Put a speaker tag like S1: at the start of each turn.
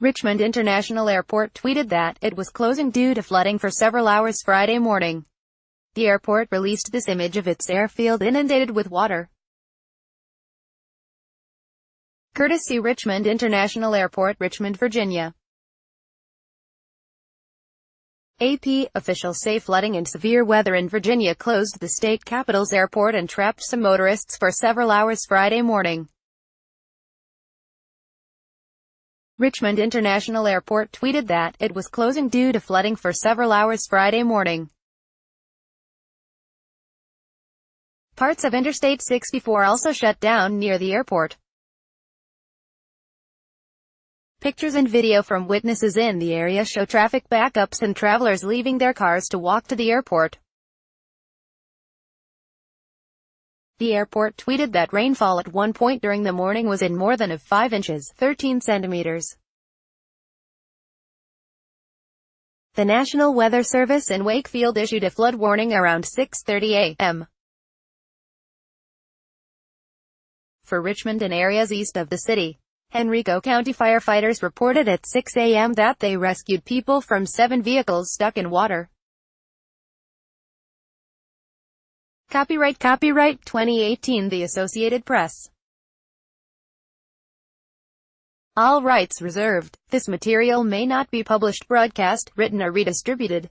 S1: Richmond International Airport tweeted that it was closing due to flooding for several hours Friday morning. The airport released this image of its airfield inundated with water. Courtesy Richmond International Airport, Richmond, Virginia. AP, officials say flooding and severe weather in Virginia closed the state capital's airport and trapped some motorists for several hours Friday morning. Richmond International Airport tweeted that it was closing due to flooding for several hours Friday morning. Parts of Interstate 64 also shut down near the airport. Pictures and video from witnesses in the area show traffic backups and travelers leaving their cars to walk to the airport. The airport tweeted that rainfall at one point during the morning was in more than 5 inches, 13 centimeters. The National Weather Service in Wakefield issued a flood warning around 6:30 a.m. for Richmond and areas east of the city. Henrico County firefighters reported at 6 a.m. that they rescued people from 7 vehicles stuck in water. Copyright 2018 The Associated Press. All rights reserved. This material may not be published, broadcast, written or redistributed.